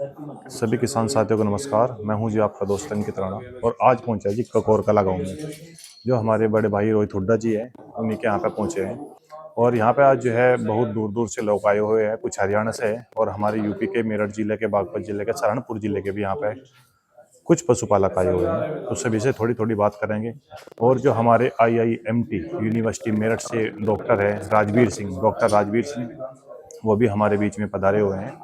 सभी किसान साथियों को नमस्कार। मैं हूं जी आपका दोस्त अंकित राणा और आज पहुंचा जी ककोर कला गाँव में। जो हमारे बड़े भाई रोहित हुड्डा जी हैं उन्हीं के यहाँ पे पहुंचे हैं। और यहाँ पे आज जो है बहुत दूर दूर से लोग आए हुए हैं, कुछ हरियाणा से है और हमारे यूपी के मेरठ जिले के, बागपत जिले के, सहारनपुर जिले के भी यहाँ पे कुछ पशुपालक आए हुए हैं। तो सभी से थोड़ी थोड़ी बात करेंगे। और जो हमारे IIMT यूनिवर्सिटी मेरठ से डॉक्टर है डॉक्टर राजवीर सिंह, वो भी हमारे बीच में पधारे हुए हैं।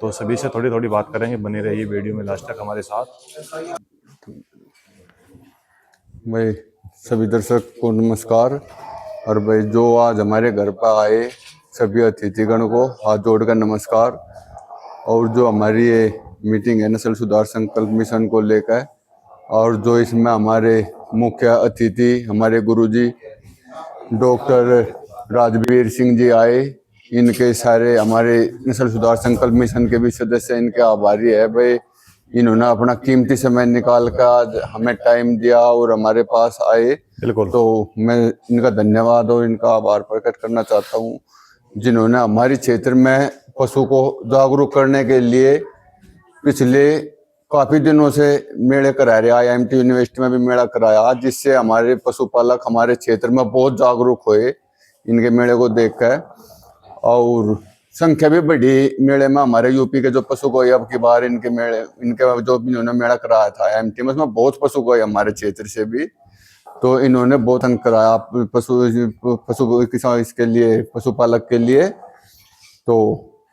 तो सभी से थोड़ी थोड़ी बात करेंगे। बने रहिए वीडियो में लास्ट तक हमारे साथ। भाई सभी दर्शक को नमस्कार। और भाई जो आज हमारे घर पर आए सभी अतिथिगण को हाथ जोड़कर नमस्कार। और जो हमारी ये मीटिंग है नस्ल सुधार संकल्प मिशन को लेकर, और जो इसमें हमारे मुख्य अतिथि हमारे गुरुजी डॉक्टर राजवीर सिंह जी आए, इनके सारे हमारे नस्ल सुधार संकल्प मिशन के भी सदस्य इनके आभारी है। भाई इन्होंने अपना कीमती समय निकाल कर आज हमें टाइम दिया और हमारे पास आए। बिल्कुल। तो मैं इनका धन्यवाद और इनका आभार प्रकट करना चाहता हूँ, जिन्होंने हमारे क्षेत्र में पशु को जागरूक करने के लिए पिछले काफी दिनों से मेले करा रहे। IIMT यूनिवर्सिटी में भी मेला कराया, जिससे हमारे पशुपालक हमारे क्षेत्र में बहुत जागरूक हुए इनके मेले को देखकर। और संख्या भी बढ़ी मेले में। हमारे यूपी के जो पशु गोए अब की बार इनके मेले, इनके जो इन्होंने मेला कराया था IIMT में, उसमें बहुत पशु गोए हमारे क्षेत्र से भी। तो इन्होंने बहुत अंक कराया पशु किसान इसके लिए, पशुपालक के लिए। तो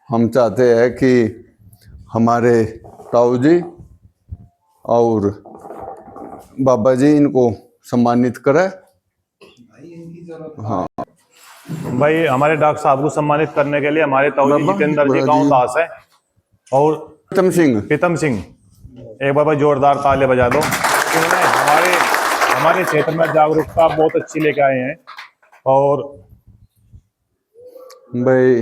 हम चाहते हैं कि हमारे ताऊ जी और बाबा जी इनको सम्मानित करें। हाँ भाई हमारे डॉक्टर साहब को सम्मानित करने के लिए हमारे ताऊ जी जितेंद्र जी गांव दास है और प्रीतम सिंह, एक बार जोरदार ताले बजा दो। उन्होंने हमारे क्षेत्र में जागरूकता बहुत अच्छी लेके आए हैं। और भाई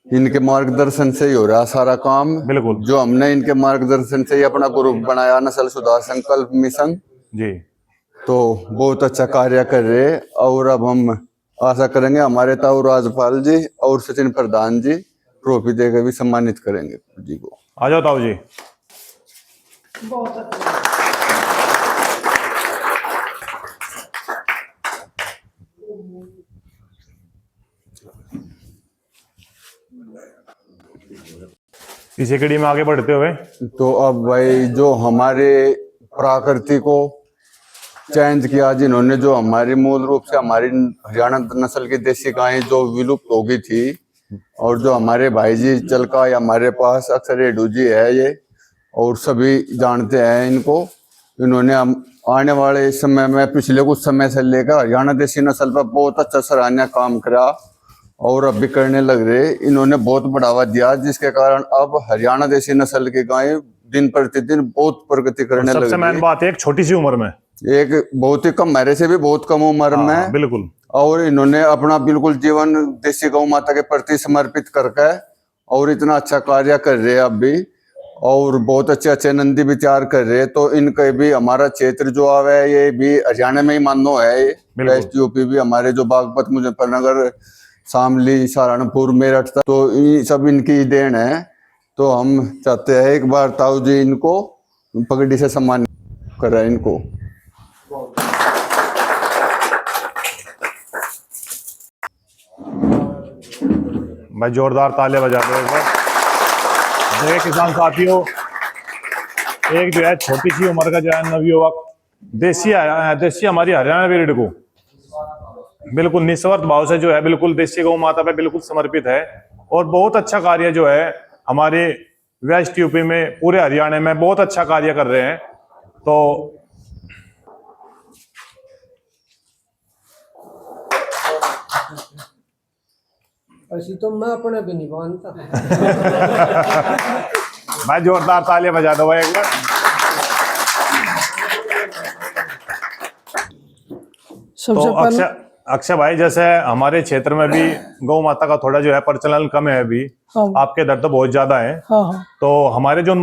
इनके मार्गदर्शन से ही हो रहा सारा काम। बिल्कुल। जो हमने इनके मार्गदर्शन से ही अपना ग्रुप बनाया नस्ल सुधार संकल्प मिशन जी, तो बहुत अच्छा कार्य कर रहे। और अब हम आशा करेंगे हमारे ताऊ राजपाल जी और सचिन प्रधान जी ट्रॉफी देकर भी सम्मानित करेंगे जी को। आ जाओ ताऊ जी। बहुत अच्छा। इसी कड़ी में आगे बढ़ते हुए तो अब भाई जो हमारे प्रकृति को चेंज किया, जिन्होंने जो हमारी मूल रूप से हमारी हरियाणा नस्ल की देसी गायें जो विलुप्त हो गई थी, और जो हमारे भाई जी चलका या हमारे पास अक्सर रेडू जी है ये, और सभी जानते हैं इनको। इन्होंने आने वाले समय में पिछले कुछ समय से लेकर हरियाणा देसी नस्ल पर बहुत अच्छा सराहनीय काम करा और अब भी करने लग रहे। इन्होंने बहुत बढ़ावा दिया, जिसके कारण अब हरियाणा देसी नस्ल की गायें दिन प्रतिदिन बहुत प्रगति करने लग रही। सबसे मेन बात है एक छोटी सी उम्र में, एक बहुत ही कम, मेरे से भी बहुत कम उम्र में। बिल्कुल। और इन्होंने अपना बिल्कुल जीवन देसी गौ माता के प्रति समर्पित करके और इतना अच्छा कार्य कर रहे हैं अब भी, और बहुत अच्छे अच्छे नंदी विचार कर रहे हैं। तो इनके भी हमारा क्षेत्र जो आवे ये भी हरियाणा में ही मानो है। वेस्ट यूपी भी हमारे जो बागपत, मुजफ्फरनगर, शामली, सहारनपुर, मेरठ, तो ये सब इनकी देन है। तो हम चाहते हैं एक बार ताऊ जी इनको पगड़ी से सम्मान करें इनको। भाई जोरदार ताले बजा दो एक बार। देखिए किसान साथियों, एक जो है छोटी सी उम्र का जो है नवयुवक देसी हमारी हरियाणा ब्रीड को बिल्कुल निस्वार्थ भाव से जो है बिल्कुल देसी गौ माता पे बिल्कुल समर्पित है। और बहुत अच्छा कार्य जो है हमारे वेस्ट यूपी में, पूरे हरियाणा में बहुत अच्छा कार्य कर रहे हैं। तो ऐसी तो मैं अपने भी नहीं मानता। भाई जोरदार तालियां बजा दो भाई एक बार। तो अक्षय भाई, जैसे हमारे क्षेत्र में भी गौ माता का थोड़ा जो है प्रचलन कम है अभी। हाँ। आपके इधर तो बहुत ज्यादा है। हाँ। तो हमारे जो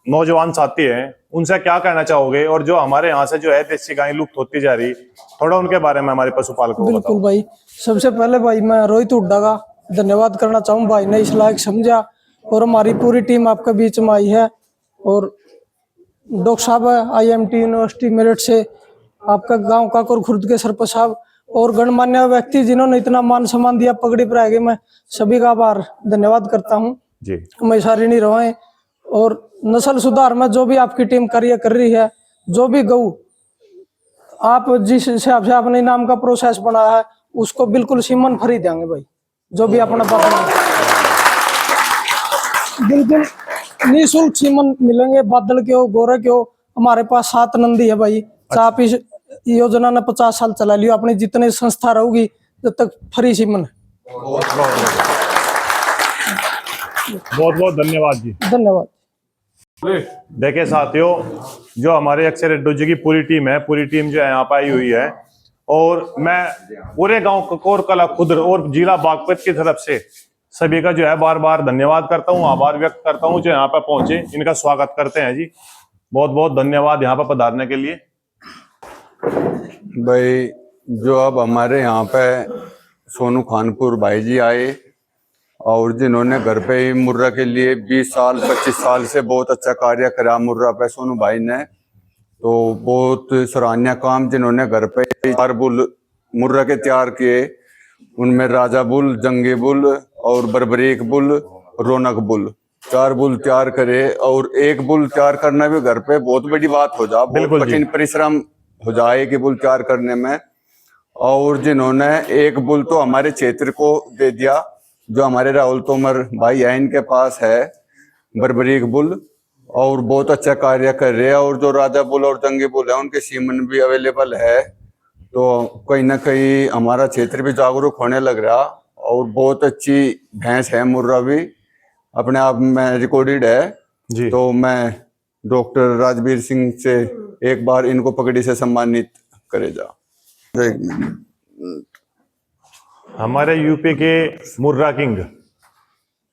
नौजवान साथी हैं उनसे क्या कहना चाहोगे? और जो हमारे यहाँ से जो है देसी गाय लुप्त होती जा रही, थोड़ा उनके बारे में हमारे पशुपालकों को बिल्कुल भाई, सबसे पहले भाई मैं रोहित हुड्डा का धन्यवाद करना चाहूँ। भाई ने इस लायक समझा और हमारी पूरी टीम आपके बीच में आई है। और डॉक्टर साहब IMT यूनिवर्सिटी मेरठ से, आपका गांव काकोर खुर्द के सरपंच साहब और गणमान्य व्यक्ति जिन्होंने इतना मान सम्मान दिया पगड़ी पर आगे, मैं सभी का आभार धन्यवाद करता हूँ जी। हमेशा ऋणी रहे। और नस्ल सुधार में जो भी आपकी टीम कार्य कर रही है, जो भी गऊ आप जिस हिसाब से आपने इनाम का प्रोसेस बनाया है, उसको बिल्कुल सीमन फ्री देंगे भाई। जो भी अपना बिल्कुल निःशुल्क सीमन मिलेंगे, बादल के हो गोरे के हो। हमारे पास 7 नंदी है भाई। आप इस योजना ने 50 साल चला लियो, अपनी जितनी संस्था रहेगी जब तक फ्री सीमन है। बहुत बहुत धन्यवाद जी। धन्यवाद। देखिए साथियों, जो हमारे अक्षय रेड्डी जी की पूरी टीम है, पूरी टीम जो है यहाँ पर आई हुई है, और मैं पूरे गांव ककोर कला खुद और जिला बागपत की तरफ से सभी का जो है बार बार धन्यवाद करता हूँ, आभार व्यक्त करता हूँ जो यहाँ पर पहुंचे, इनका स्वागत करते हैं जी। बहुत बहुत धन्यवाद यहाँ पर पधारने के लिए। भाई जो अब हमारे यहाँ पे सोनू खानपुर भाई जी आए और जिन्होंने घर पे ही मुर्रा के लिए 20 साल 25 साल से बहुत अच्छा कार्य करा मुर्रा पे सोनू भाई ने, तो बहुत सराहनीय काम जिन्होंने घर पे 4 बुल मुर्रा के तैयार किए, उनमें राजा बुल, जंगी बुल और बरबरीक बुल, रौनक बुल, 4 बुल तैयार करे। और एक बुल तैयार करना भी घर पे बहुत बड़ी बात हो जाए, बहुत कठिन परिश्रम हो जाए कि बुल तैयार करने में। और जिन्होंने एक बुल तो हमारे क्षेत्र को दे दिया, जो हमारे राहुल तोमर भाई है, इनके पास है बरबरीक बुल और बहुत अच्छा कार्य कर रहे हैं। और जो राजा बुल और जंगी बुल है उनके सीमन भी अवेलेबल है, तो कहीं ना कहीं हमारा क्षेत्र भी जागरूक होने लग रहा। और बहुत अच्छी भैंस है मुर्रा भी, अपने आप में रिकॉर्डेड है जी। तो मैं डॉक्टर राजवीर सिंह से एक बार इनको पगड़ी से सम्मानित करे जा। हमारे यूपी के मुर्रा किंग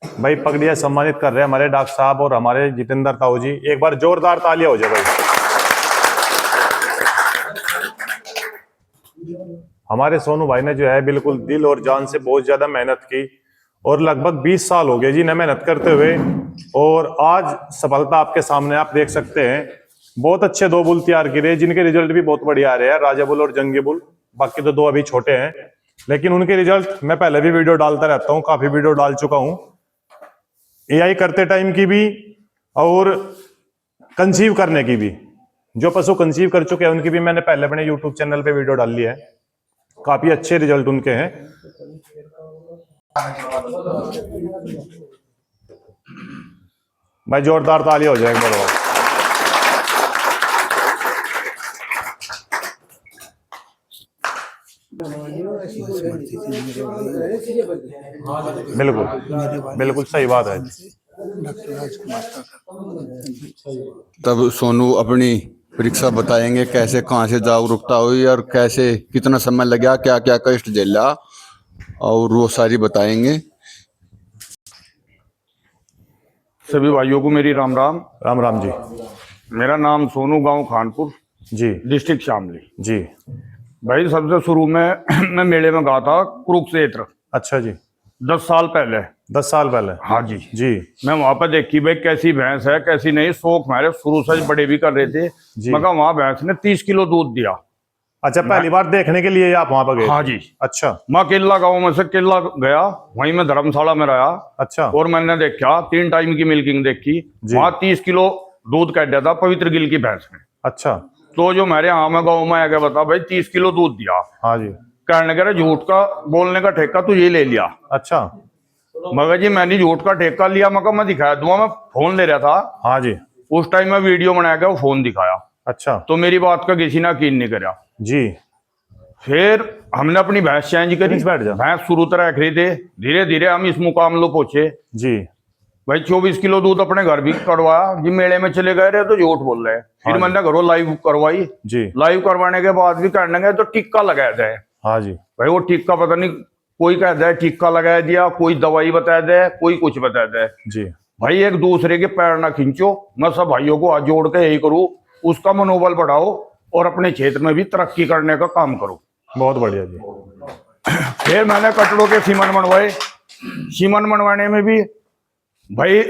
भाई पगड़िया सम्मानित कर रहे हैं हमारे डॉक्टर साहब और हमारे जितेंद्र ताऊ जी। एक बार जोरदार तालियां हो जाए भाई। हमारे सोनू भाई ने जो है बिल्कुल दिल और जान से बहुत ज्यादा मेहनत की, और लगभग 20 साल हो गए जी ने मेहनत करते हुए, और आज सफलता आपके सामने आप देख सकते हैं। बहुत अच्छे 2 बुल तैयार किए जिनके रिजल्ट भी बहुत बढ़िया आ रहे हैं, राजा बुल और जंगी बुल। बाकी तो 2 अभी छोटे हैं, लेकिन उनके रिजल्ट मैं पहले भी वीडियो डालता रहता हूँ, काफी वीडियो डाल चुका हूँ AI करते टाइम की भी और कंसीव करने की भी। जो पशु कंसीव कर चुके हैं उनकी भी मैंने पहले अपने यूट्यूब चैनल पे वीडियो डाल ली है, काफी अच्छे रिजल्ट उनके हैं। भाई जोरदार ताली हो जाएगी बड़ो। बिल्कुल बिल्कुल सही बात है। तब सोनू अपनी परीक्षा बताएंगे, कैसे कहाँ से जागरूकता हुई और कैसे कितना समय लगा, क्या क्या कष्ट झेला, और वो सारी बताएंगे। सभी भाइयों को मेरी राम राम। राम राम जी। मेरा नाम सोनू, गांव खानपुर जी, डिस्ट्रिक्ट शामली जी। भाई सबसे शुरू में मैं मेले में गया था कुरुक्षेत्र। अच्छा जी। 10 साल पहले। 10 साल पहले। हाँ जी जी। मैं वहां पर देखी भाई कैसी भैंस है कैसी नहीं। शौक हमारे शुरू से बड़े भी कर रहे थे। मगर वहां भैंस ने 30 किलो दूध दिया। अच्छा, पहली बार देखने के लिए आप वहां पर गए? हाँ जी। अच्छा। मैं केला गाँव में से केला गया, वहीं मैं धर्मशाला में रहा। अच्छा। और मैंने देखा 3 टाइम की मिल्किंग देखी, वहां 30 किलो दूध काट दिया था पवित्र गिल की भैंस ने। अच्छा। तो जो मेरे यहाँ में गाँव में आगे बता भाई 30 किलो दूध दिया। हाँ जी। कहने कह रहे झूठ का बोलने का ठेका तू ये ले लिया। अच्छा। मगर जी मैंने झूठ का ठेका लिया, मगर मैं दिखाया दूंगा, मैं फोन ले रहा था। हाँ जी। उस टाइम में वीडियो बनाया गया, वो फोन दिखाया। अच्छा। तो मेरी बात का किसी ने यकीन नहीं करा जी। फिर हमने अपनी भैंस चेंज करी। बैठ जा। भैंस शुरू तरह रख रही थे, धीरे धीरे हम इस मुकाम लो पहुंचे जी। भाई 24 किलो दूध अपने घर भी करवाया जी। मेले में चले गए रहे तो झूठ बोल रहे। फिर मैंने घरों लाइव करवाई जी। लाइव करवाने के बाद भी करने गए तो टिक्का लगाया जाए। हाँ जी। भाई वो टिक्का पता नहीं, कोई कहता है टिक्का लगा दिया, कोई दवाई बता दे, कोई कुछ बता दे। जी। भाई एक दूसरे के पैर ना खींचो। मैं सब भाइयों को हाथ जोड़ के यही करूँ, उसका मनोबल बढ़ाओ और अपने क्षेत्र में भी तरक्की करने का काम करो। बहुत बढ़िया जी। फिर मैंने कटड़ों के सीमन बनवाए। सीमन बनवाने में भी भाई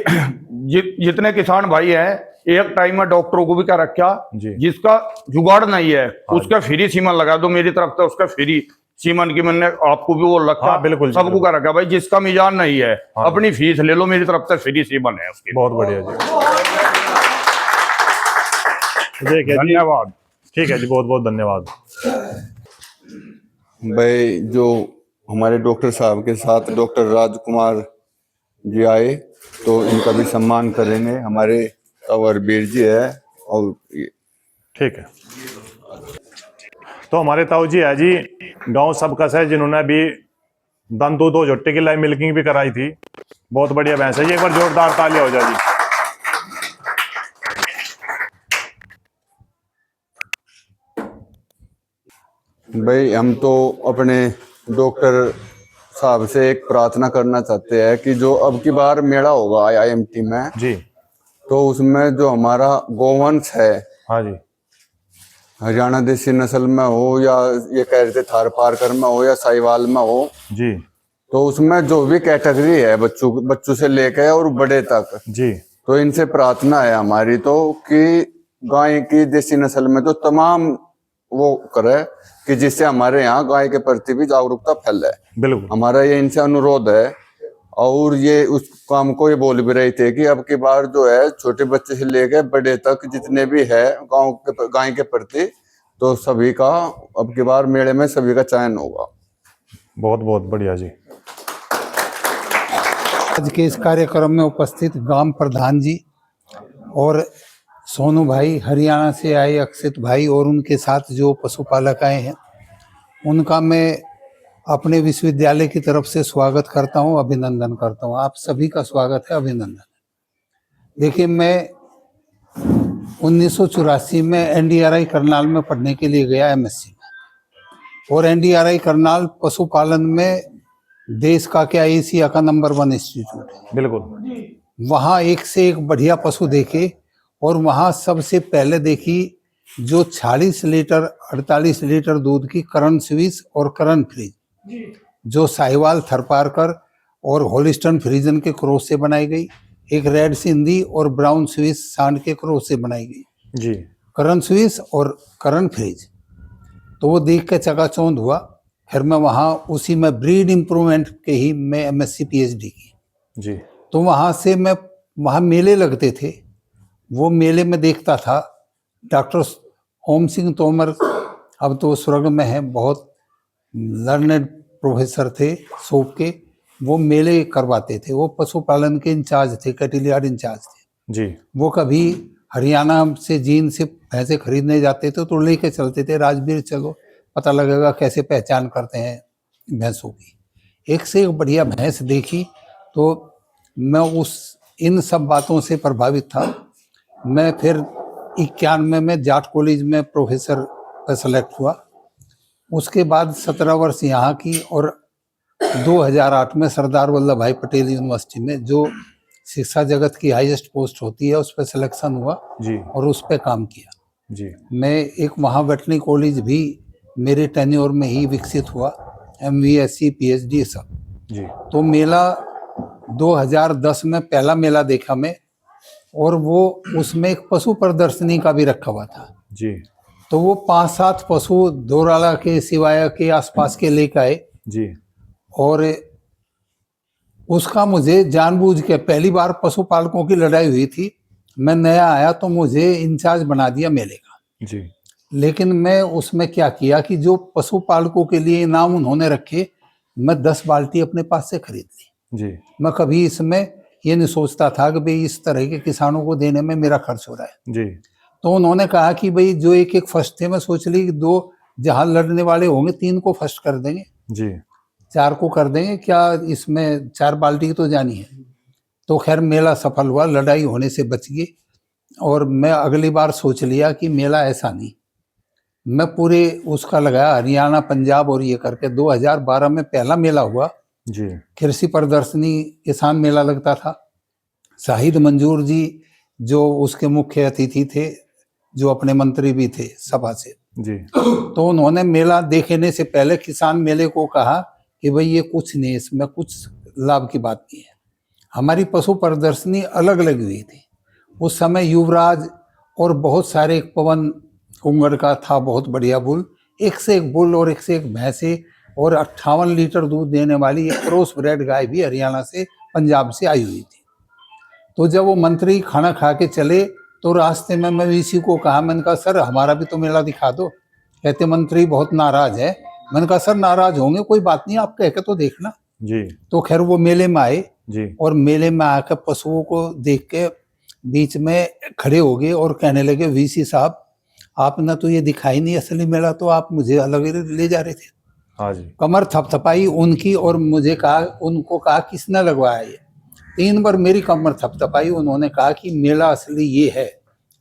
जितने किसान भाई हैं, एक टाइम में डॉक्टरों को भी क्या रखा, जी। जिसका जुगाड़ नहीं है उसका फ्री सीमन लगा दो, मेरी तरफ से उसका फ्री सीमन की मैंने आपको भी वो रखा। हाँ, बिल्कुल जी, सबको बिल्कुल। क्या रखा भाई, जिसका मिजान नहीं है हाँ। अपनी फीस ले लो, मेरी तरफ से फ्री सीमन है उसकी। बहुत बढ़िया जी, ठीक है जी, धन्यवाद। ठीक है जी, बहुत बहुत धन्यवाद। भाई जो हमारे डॉक्टर साहब के साथ डॉक्टर राजकुमार जी आए तो इनका भी सम्मान करेंगे। हमारे अवरवीर जी है और ठीक है, तो हमारे ताऊ जी है जी, गांव सबकस है, जिन्होंने अभी दन दूध 2 झोटे की लाइव मिल्किंग भी कराई थी। बहुत बढ़िया भैंस है जी, एक बार जोरदार तालियां हो जाए जी। भाई हम तो अपने डॉक्टर साहब से एक प्रार्थना करना चाहते हैं कि जो अब की बार मेला होगा IIMT में, जी, तो उसमें जो हमारा गोवंश है, हाँ जी, हरियाणा देसी नस्ल में हो या ये कह रहे थे थार पारकर में हो या साहिवाल में हो, जी, तो उसमें जो भी कैटेगरी है बच्चों से लेकर और बड़े तक, जी, तो इनसे प्रार्थना है हमारी तो कि गाय की देसी नस्ल में तो तमाम वो करे कि जिससे हमारे यहाँ गाय के प्रति भी जागरूकता फैले। बिल्कुल, हमारा ये इनसे अनुरोध है। और ये उस काम को ये बोल भी रहे थे कि अब की बार जो है छोटे बच्चे से लेकर बड़े तक जितने भी है गाय के प्रति, तो सभी का अब की बार मेले में सभी का चयन होगा। बहुत बहुत बढ़िया जी। आज के इस कार्यक्रम में उपस्थित ग्राम प्रधान जी और सोनू भाई, हरियाणा से आए अक्षित भाई और उनके साथ जो पशुपालक आए हैं, उनका मैं अपने विश्वविद्यालय की तरफ से स्वागत करता हूं, अभिनंदन करता हूं। आप सभी का स्वागत है, अभिनंदन। देखिए, मैं 1984 में NDRI करनाल में पढ़ने के लिए गया MSc में, और NDRI करनाल पशुपालन में देश का क्या एशिया का नंबर 1 इंस्टीट्यूट है। बिल्कुल, वहाँ एक से एक बढ़िया पशु देखे, और वहाँ सबसे पहले देखी जो 40 लीटर 48 लीटर दूध की करण स्विस और करण फ्रीज, जो साहिवाल थरपारकर और होलिस्टन फ्रीजन के क्रॉस से बनाई गई, एक रेड सिंधी और ब्राउन स्विस सांड के क्रॉस से बनाई गई, जी, करण स्विस और करण फ्रीज। तो वो देख के चकाचौंध हुआ। फिर मैं वहाँ उसी में ब्रीड इम्प्रूवमेंट के ही मैं MSc PhD की। जी, तो वहाँ से मैं, वहाँ मेले लगते थे, वो मेले में देखता था। डॉक्टर ओम सिंह तोमर अब तो स्वर्ग में है, बहुत लर्नेड प्रोफेसर थे सोप के, वो मेले करवाते थे। वो पशुपालन के इंचार्ज थे, कैटल यार्ड इंचार्ज थे। जी, वो कभी हरियाणा से जीन से भैंसे खरीदने जाते थे तो लेके चलते थे, राजवीर चलो पता लगेगा कैसे पहचान करते हैं भैंसों की। एक से एक बढ़िया भैंस देखी तो मैं इन सब बातों से प्रभावित था। मैं फिर 91 में जाट कॉलेज में प्रोफेसर पर सेलेक्ट हुआ। उसके बाद 17 वर्ष यहाँ की, और 2008 में सरदार वल्लभ भाई पटेल यूनिवर्सिटी में, जो शिक्षा जगत की हाईएस्ट पोस्ट होती है, उस पर सिलेक्शन हुआ जी, और उस पर काम किया। जी, मैं एक वहाँ वेटरनरी कॉलेज भी मेरे टेन्योर में ही विकसित हुआ, MVSc PhD सब। जी, तो मेला 2010 में पहला मेला देखा मैं, और वो उसमें एक पशु प्रदर्शनी का भी रखा हुआ था। जी, तो वो 5-7 पशु दोराला के सिवाय के आसपास के लेकर आए, जी, और उसका मुझे जानबूझ के, पहली बार पशुपालकों की लड़ाई हुई थी, मैं नया आया तो मुझे इंचार्ज बना दिया मेले का। जी, लेकिन मैं उसमें क्या किया कि जो पशुपालकों के लिए इनाम उन्होंने रखे, मैं 10 बाल्टी अपने पास से खरीद ली। जी, मैं कभी इसमें ये नहीं सोचता था कि भाई इस तरह के किसानों को देने में मेरा खर्च हो रहा है। जी, तो उन्होंने कहा कि भाई जो एक एक फर्स्ट थे, मैं सोच ली कि 2 जहाँ लड़ने वाले होंगे 3 को फर्स्ट कर देंगे, जी, 4 को कर देंगे, क्या इसमें 4 बाल्टी तो जानी है। तो खैर मेला सफल हुआ, लड़ाई होने से बच गई। और मैं अगली बार सोच लिया कि मेला ऐसा नहीं, मैं पूरे उसका लगाया हरियाणा पंजाब और ये करके। 2012 में पहला मेला हुआ, जी, कृषि प्रदर्शनी किसान मेला लगता था। शाहिद मंजूर जी जो उसके मुख्य अतिथि थे, जो अपने मंत्री भी थे सभा से, जी, तो उन्होंने मेला देखने से पहले किसान मेले को कहा कि भाई ये कुछ नहीं, इसमें कुछ लाभ की बात नहीं है, हमारी पशु प्रदर्शनी अलग लगी हुई थी। उस समय युवराज और बहुत सारे पवन कुंगड़ का था बहुत बढ़िया बुल, एक से एक बुल और एक से एक भैंसे और 58 लीटर दूध देने वाली एक क्रॉस ब्रेड गाय भी हरियाणा से पंजाब से आई हुई थी। तो जब वो मंत्री खाना खा के चले तो रास्ते में मैं वीसी को कहा, मैंने कहा सर हमारा भी तो मेला दिखा दो। कहते मंत्री बहुत नाराज है। मैंने कहा सर नाराज होंगे, कोई बात नहीं, आप कह के तो देखना। जी तो खैर वो मेले में आए जी और मेले में आकर पशुओं को देख के बीच में खड़े हो गए और कहने लगे वीसी साहब आपने तो ये दिखाई नहीं असली मेला, तो आप मुझे अलग ले जा रहे थे। हाँ जी कमर थपथपाई उनकी और मुझे कहा, उनको कहा किसने लगवाया ये। 3 बार मेरी कमर थपथपाई। उन्होंने कहा कि मेला असली ये है,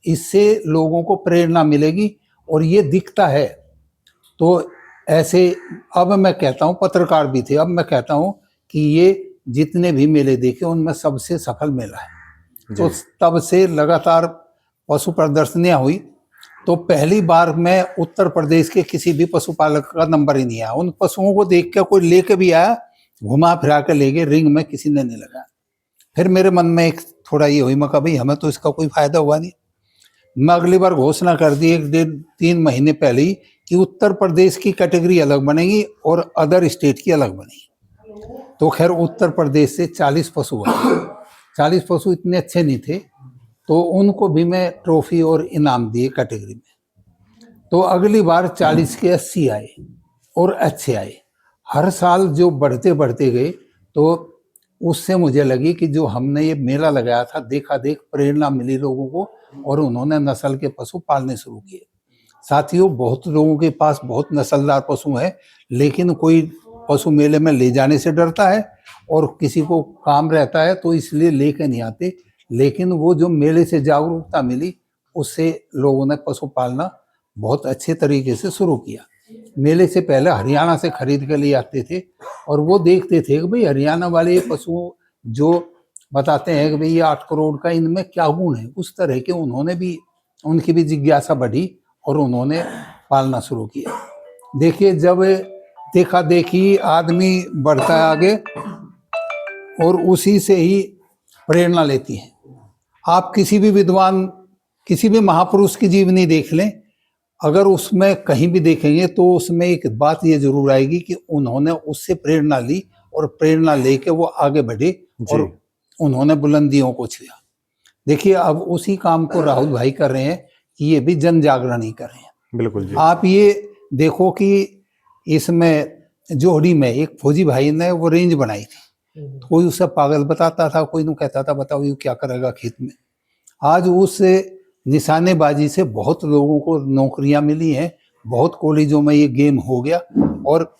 इससे लोगों को प्रेरणा मिलेगी और ये दिखता है। तो ऐसे अब मैं कहता हूँ, पत्रकार भी थे, अब मैं कहता हूँ कि ये जितने भी मेले देखे उनमें सबसे सफल मेला है। तो तब से लगातार पशु प्रदर्शनियां हुई। तो पहली बार मैं उत्तर प्रदेश के किसी भी पशुपालक का नंबर ही नहीं आया। उन पशुओं को देख के कोई लेके भी आया, घुमा फिरा के ले गए, रिंग में किसी ने नहीं लगाया। फिर मेरे मन में एक थोड़ा ये हुई, मैं कहा भाई हमें तो इसका कोई फायदा हुआ नहीं। मैं अगली बार घोषणा कर दी 1-3 महीने पहले ही कि उत्तर प्रदेश की कैटेगरी अलग बनेगी और अदर स्टेट की अलग बनेगी। तो खैर उत्तर प्रदेश से 40 पशु आए। 40 पशु इतने अच्छे नहीं थे, तो उनको भी मैं ट्रॉफी और इनाम दिए कैटेगरी में। तो अगली बार 40 के 80 आए और अच्छे आए। हर साल जो बढ़ते बढ़ते गए, तो उससे मुझे लगी कि जो हमने ये मेला लगाया था, देखा देख प्रेरणा मिली लोगों को और उन्होंने नस्ल के पशु पालने शुरू किए। साथियों, बहुत लोगों के पास बहुत नस्लदार पशु हैं, लेकिन कोई पशु मेले में ले जाने से डरता है और किसी को काम रहता है तो इसलिए लेके नहीं आते। लेकिन वो जो मेले से जागरूकता मिली, उससे लोगों ने पशु पालना बहुत अच्छे तरीके से शुरू किया। मेले से पहले हरियाणा से खरीद के लिए आते थे और वो देखते थे कि भाई हरियाणा वाले ये पशु जो बताते हैं कि भाई ये 8 करोड़ का, इनमें क्या गुण है। उस तरह के उन्होंने भी, उनकी भी जिज्ञासा बढ़ी और उन्होंने पालना शुरू किया। देखिए, जब देखा देखी आदमी बढ़ता है आगे और उसी से ही प्रेरणा लेती है। आप किसी भी विद्वान, किसी भी महापुरुष की जीवनी देख लें, अगर उसमें कहीं भी देखेंगे तो उसमें एक बात ये जरूर आएगी कि उन्होंने उससे प्रेरणा ली और प्रेरणा लेके वो आगे बढ़े और उन्होंने बुलंदियों को छुआ। देखिए, अब उसी काम को राहुल भाई कर रहे हैं कि ये भी जन जागरण ही कर रहे हैं। बिल्कुल जी। आप ये देखो कि इसमें जोहड़ी में एक फौजी भाई ने वो रेंज बनाई थी। कोई उसे पागल बताता था, कोई नु कहता था बताओ ये क्या करेगा खेत में। आज उस निशानेबाजी से बहुत लोगों को नौकरियां मिली हैं, बहुत कॉलेजों में ये गेम हो गया और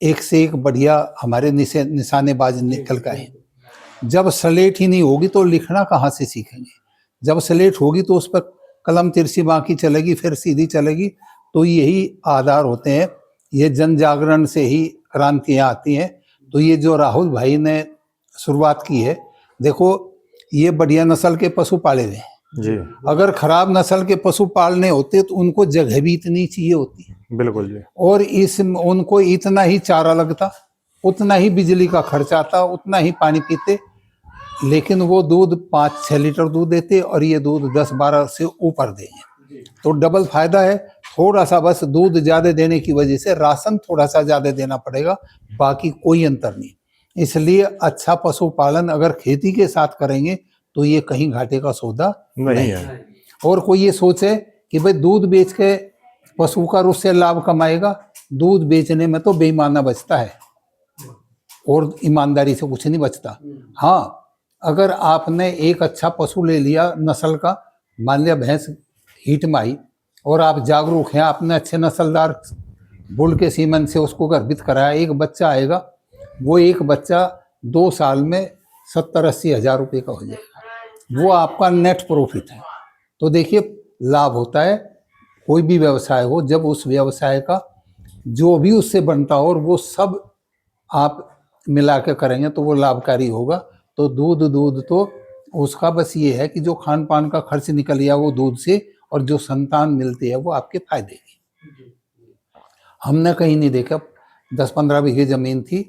एक से एक बढ़िया हमारे निशानेबाज निकल के आए। जब स्लेट ही नहीं होगी तो लिखना कहाँ से सीखेंगे। जब स्लेट होगी तो उस पर कलम तिरछी बाकी चलेगी, फिर सीधी चलेगी। तो यही आधार होते हैं, ये जन जागरण से ही क्रांतियां आती हैं। तो ये जो राहुल भाई ने शुरुआत की है, देखो ये बढ़िया नस्ल के पशु पाले हुए हैं जी। अगर खराब नस्ल के पशु पालने होते तो उनको जगह भी इतनी चाहिए होती है, बिल्कुल जी। और इस उनको इतना ही चारा लगता, उतना ही बिजली का खर्चा आता, उतना ही पानी पीते, लेकिन वो दूध 5-6 लीटर दूध देते और ये दूध 10-12 से ऊपर देंगे। तो डबल फायदा है। थोड़ा सा बस दूध ज्यादा देने की वजह से राशन थोड़ा सा ज्यादा देना पड़ेगा, बाकी कोई अंतर नहीं। इसलिए अच्छा पशुपालन अगर खेती के साथ करेंगे तो ये कहीं घाटे का सौदा नहीं है। और कोई ये सोचे कि भाई दूध बेच के पशु का उससे लाभ कमाएगा, दूध बेचने में तो बेईमाना बचता है और ईमानदारी से कुछ नहीं बचता। हाँ, अगर आपने एक अच्छा पशु ले लिया नस्ल का, मान लिया भैंस हीट में आई और आप जागरूक हैं, आपने अच्छे नस्लदार बुल के सीमन से उसको गर्भित कराया, एक बच्चा आएगा, वो एक बच्चा 2 साल में 70-80 हज़ार रुपये का हो जाएगा। वो आपका नेट प्रॉफिट है। तो देखिए, लाभ होता है कोई भी व्यवसाय हो, जब उस व्यवसाय का जो भी उससे बनता हो और वो सब आप मिला के करेंगे तो वो लाभकारी होगा। तो दूध तो उसका बस ये है कि जो खान पान का खर्च निकल गया वो दूध से, और जो संतान मिलती है वो आपके फायदे की। हमने कहीं नहीं देखा, 10-15 बीघे जमीन थी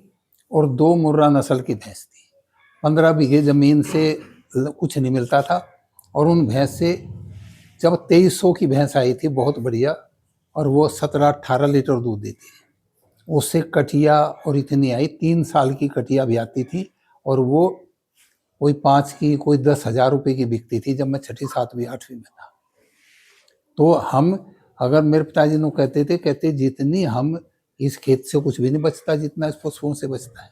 और 2 मुर्रा नस्ल की भैंस थी 15 बीघे जमीन से कुछ नहीं मिलता था, और उन भैंस से जब 2300 की भैंस आई थी बहुत बढ़िया, और वो 17-18 लीटर दूध देती थी। उससे कटिया और इतनी आई, 3 साल की कटिया भी आती थी, और वो कोई 5 की कोई 10,000 रुपये की बिकती थी जब मैं 6ठी 7वीं 8वीं में था। तो हम, अगर मेरे पिताजी ने कहते जितनी हम इस खेत से कुछ भी नहीं बचता जितना इस पशुओं से बचता है।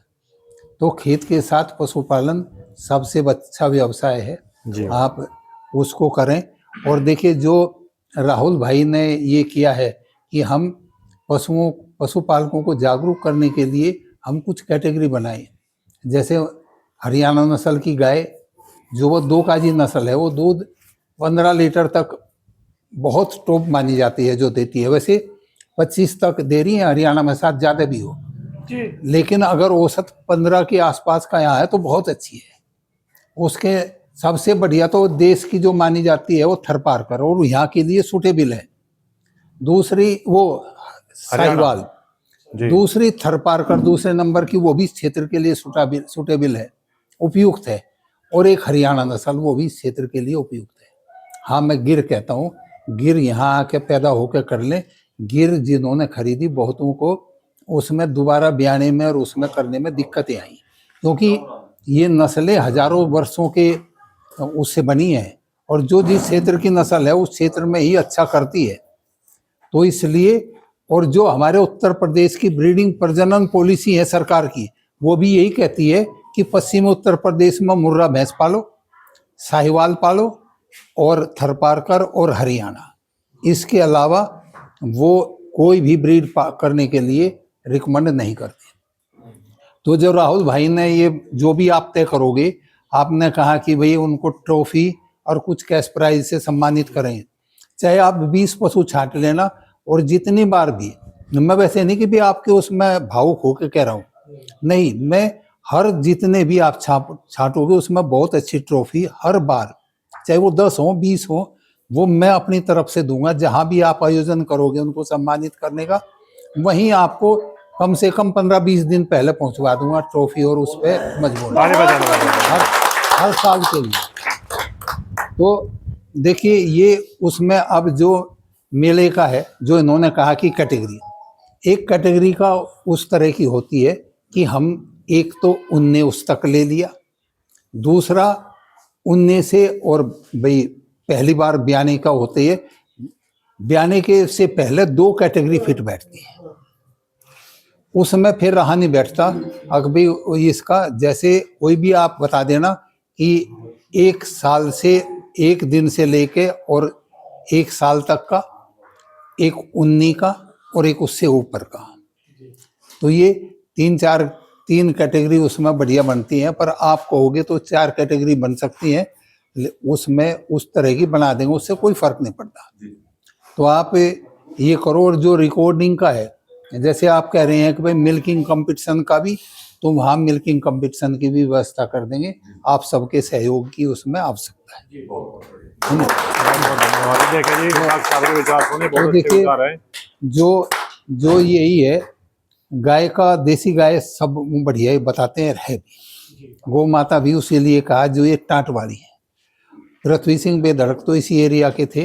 तो खेत के साथ पशुपालन सबसे अच्छा व्यवसाय है, जी। आप उसको करें। और देखिए जो राहुल भाई ने ये किया है कि हम पशुपालकों को जागरूक करने के लिए हम कुछ कैटेगरी बनाए, जैसे हरियाणा नस्ल की गाय, जो वो 2 काजी नस्ल है, वो दूध 15 लीटर तक बहुत टॉप मानी जाती है जो देती है। वैसे 25 तक दे रही है हरियाणा में, साथ ज़्यादा भी हो, लेकिन अगर औसत 15 के आसपास का यहाँ है तो बहुत अच्छी है। उसके सबसे बढ़िया तो देश की जो मानी जाती है वो थरपारकर, और यहाँ के लिए सूटेबल है। दूसरी वो साहिवाल, जी। दूसरी थरपारकर दूसरे नंबर की, वो भी क्षेत्र के लिए सूटेबल है, उपयुक्त है। और एक हरियाणा नस्ल, वो भी क्षेत्र के लिए उपयुक्त है। हाँ, मैं गिर कहता हूँ, गिर यहाँ आके पैदा होकर कर ले। गिर जिन्होंने खरीदी, बहुतों को उसमें दोबारा ब्याने में और उसमें करने में दिक्कतें आई, क्योंकि ये नस्लें हजारों वर्षों के उससे बनी है, और जो जिस क्षेत्र की नस्ल है उस क्षेत्र में ही अच्छा करती है। तो इसलिए, और जो हमारे उत्तर प्रदेश की ब्रीडिंग प्रजनन पॉलिसी है सरकार की, वो भी यही कहती है कि पश्चिमी उत्तर प्रदेश में मुर्रा भैंस पालो, साहिवाल पालो, और थरपारकर और हरियाणा। इसके अलावा वो कोई भी ब्रीड करने के लिए रिकमेंड नहीं करते। तो जो राहुल भाई ने ये जो भी आप तय करोगे, आपने कहा कि भाई उनको ट्रॉफी और कुछ कैश प्राइज से सम्मानित करें, चाहे आप 20 पशु छांट लेना, और जितनी बार भी, मैं वैसे नहीं कि भी आपके उसमें भावुक होकर कह रहा हूँ, नहीं, मैं हर जितने भी आप छांटोगे उसमें बहुत अच्छी ट्रॉफी हर बार, चाहे वो 10 हो 20 हो, वो मैं अपनी तरफ से दूंगा। जहां भी आप आयोजन करोगे उनको सम्मानित करने का, वहीं आपको कम से कम 15-20 दिन पहले पहुंचवा दूंगा ट्रॉफी, और उस पर मजबूर हर साल के लिए। तो देखिए, ये उसमें अब जो मेले का है, जो इन्होंने कहा कि कैटेगरी, एक कैटेगरी का उस तरह की होती है कि हम एक तो 19 तक ले लिया, दूसरा 19 से, और भाई पहली बार ब्याने का होते है, ब्याने के से पहले 2 कैटेगरी फिट बैठती है, उसमें फिर रहा नहीं बैठता। अगर भाई इसका जैसे कोई भी आप बता देना कि 1 साल से 1 दिन से लेके और 1 साल तक का, एक 19 का, और एक उससे ऊपर का, तो ये 3 कैटेगरी उसमें बढ़िया बनती हैं। पर आप कहोगे तो 4 कैटेगरी बन सकती हैं, उसमें उस तरह की बना देंगे, उससे कोई फर्क नहीं पड़ता। तो आप ये करो। और जो रिकॉर्डिंग का है, जैसे आप कह रहे हैं कि भाई मिल्किंग कंपटीशन का भी, तो वहाँ मिल्किंग कंपटीशन की भी व्यवस्था कर देंगे। आप सबके सहयोग की उसमें आवश्यकता है। तो देखिए, जो यही है, गाय का, देसी गाय सब बढ़िया ही बताते हैं, है भी गौ माता भी उसी लिए कहा जो ये टाट वाली है। पृथ्वी सिंह बेधड़क तो इसी एरिया के थे,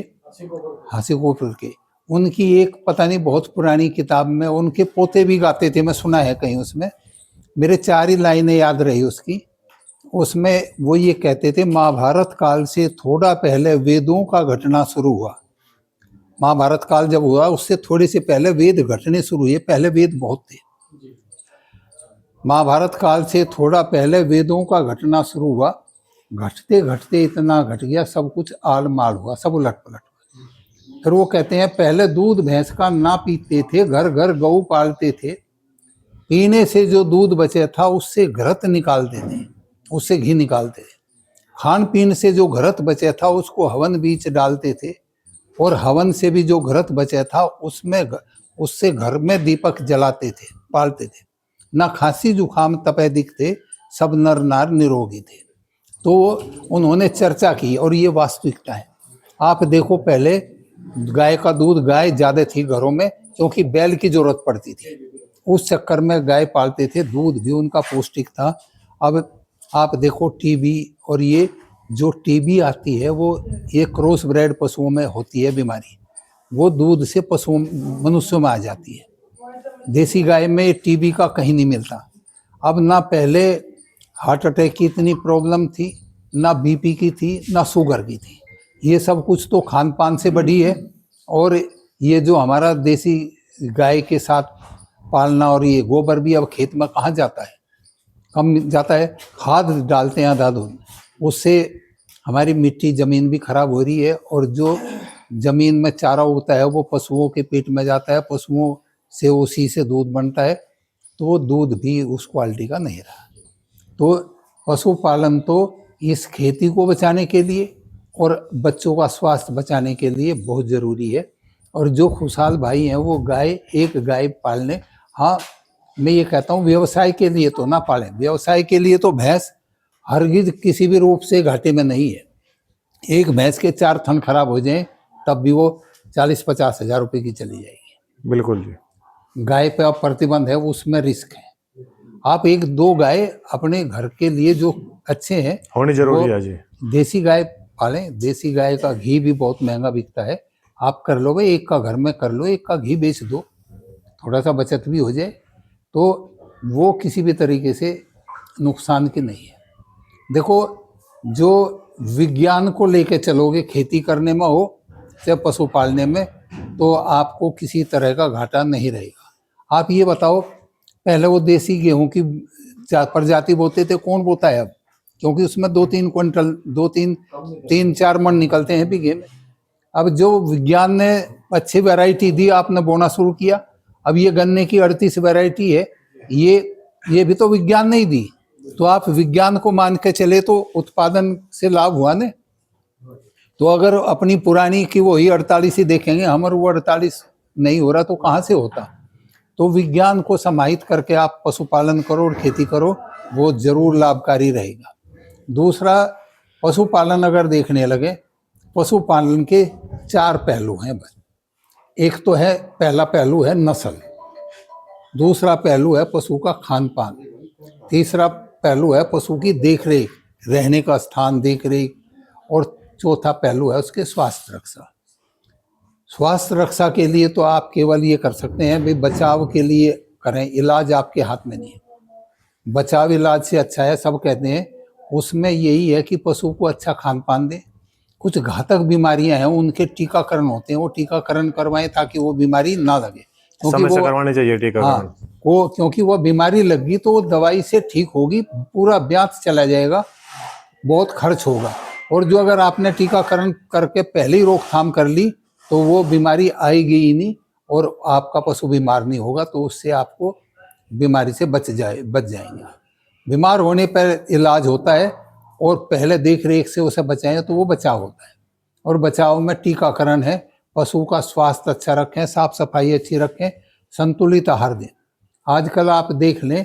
हासीकोपुर के। उनकी एक पता नहीं बहुत पुरानी किताब में उनके पोते भी गाते थे, मैं सुना है कहीं, उसमें मेरे 4 ही लाइनें याद रही उसकी। उसमें वो ये कहते थे, महाभारत काल से थोड़ा पहले वेदों का घटना शुरू हुआ। महाभारत काल जब हुआ उससे थोड़े से पहले वेद घटने शुरू हुए, पहले वेद बहुत थे। महाभारत काल से थोड़ा पहले वेदों का घटना शुरू हुआ, घटते घटते इतना घट गया, सब कुछ आल माल हुआ, सब उलट पलट। फिर वो कहते हैं, पहले दूध भैंस का ना पीते थे, घर घर गऊ पालते थे, पीने से जो दूध बचे था उससे घृत निकालते थे, उससे घी निकालते थे। खान पीन से जो घृत बचे था उसको हवन बीच डालते थे, और हवन से भी जो घृत बचे था उससे घर में दीपक जलाते थे, पालते थे। ना खांसी जुखाम तपेदिक थे, सब नर नार निरोगी थे। तो उन्होंने चर्चा की, और ये वास्तविकता है। आप देखो, पहले गाय का दूध, गाय ज्यादा थी घरों में, क्योंकि बैल की जरूरत पड़ती थी, उस चक्कर में गाय पालते थे, दूध भी उनका पौष्टिक था। अब आप देखो टीबी, और ये जो टीबी आती है वो ये क्रॉस ब्रेड पशुओं में होती है बीमारी, वो दूध से पशुओं मनुष्यों में आ जाती है। देसी गाय में टीबी का कहीं नहीं मिलता। अब ना पहले हार्ट अटैक की इतनी प्रॉब्लम थी, ना बीपी की थी, ना शुगर की थी। ये सब कुछ तो खान पान से बढ़ी है। और ये जो हमारा देसी गाय के साथ पालना, और ये गोबर भी अब खेत में कहाँ जाता है, कम जाता है। खाद डालते हैं अंधाधुंध, उससे हमारी मिट्टी ज़मीन भी खराब हो रही है। और जो ज़मीन में चारा उगता है वो पशुओं के पेट में जाता है, पशुओं से उसी से दूध बनता है, तो वो दूध भी उस क्वालिटी का नहीं रहा। तो पशुपालन तो इस खेती को बचाने के लिए और बच्चों का स्वास्थ्य बचाने के लिए बहुत ज़रूरी है। और जो खुशहाल भाई हैं वो एक गाय पालने, हाँ मैं ये कहता हूँ व्यवसाय के लिए तो ना पालें। व्यवसाय के लिए तो भैंस हरगिज किसी भी रूप से घाटे में नहीं है। एक भैंस के 4 थन खराब हो जाएं तब भी वो 40-50 हज़ार रुपये की चली जाएगी। बिल्कुल जी। गाय पे अब प्रतिबंध है, उसमें रिस्क है। आप 1-2 गाय अपने घर के लिए जो अच्छे हैं होनी जरूरी वो है जी। देसी गाय पालें। देसी गाय का घी भी बहुत महंगा बिकता है। आप कर लो भाई, एक का घर में कर लो, एक का घी बेच दो, थोड़ा सा बचत भी हो जाए, तो वो किसी भी तरीके से नुकसान की नहीं है। देखो, जो विज्ञान को लेके चलोगे खेती करने में हो चाहे पशु पालने में, तो आपको किसी तरह का घाटा नहीं रहेगा। आप ये बताओ, पहले वो देसी गेहूं की प्रजाति बोते थे, कौन बोता है अब? क्योंकि उसमें 2-3 क्विंटल 3-4 मन निकलते हैं बीघे में। अब जो विज्ञान ने अच्छी वैरायटी दी, आपने बोना शुरू किया। अब ये गन्ने की 38 वैरायटी है, ये भी तो विज्ञान ने ही दी। तो आप विज्ञान को मान के चले तो उत्पादन से लाभ हुआ ने। तो अगर अपनी पुरानी की वही 48 ही देखेंगे, हमारे वो 48 नहीं हो रहा तो कहाँ से होता? तो विज्ञान को समाहित करके आप पशुपालन करो और खेती करो, वो जरूर लाभकारी रहेगा। दूसरा, पशुपालन अगर देखने लगे, पशुपालन के 4 पहलू हैं बस। एक तो है, पहला पहलू है नस्ल, दूसरा पहलू है पशु का खान पान, तीसरा पहलू है पशु की देख रेख, रहने का स्थान देख रेख, और चौथा पहलू है उसके स्वास्थ्य रक्षा। स्वास्थ्य रक्षा के लिए तो आप केवल ये कर सकते हैं भाई, बचाव के लिए करें, इलाज आपके हाथ में नहीं है। बचाव इलाज से अच्छा है, सब कहते हैं। उसमें यही है कि पशु को अच्छा खान पान दें। कुछ घातक बीमारियां हैं, उनके टीकाकरण होते हैं, वो टीकाकरण करवाएं ताकि वो बीमारी ना लगे। समय से करवाने चाहिए टीकाकरण। हाँ, वो क्योंकि वो बीमारी लगी तो वो दवाई से ठीक होगी, पूरा ब्याज चला जाएगा, बहुत खर्च होगा। और जो अगर आपने टीकाकरण करके पहले ही रोकथाम कर ली तो वो बीमारी आएगी ही नहीं और आपका पशु बीमार नहीं होगा, तो उससे आपको बीमारी से बच जाएंगे। बीमार होने पर इलाज होता है और पहले देख रेख से उसे बचाएं तो वो बचाव होता है। और बचाव में टीकाकरण है, पशु का स्वास्थ्य अच्छा रखें, साफ सफाई अच्छी रखें, संतुलित आहार दें। आजकल आप देख लें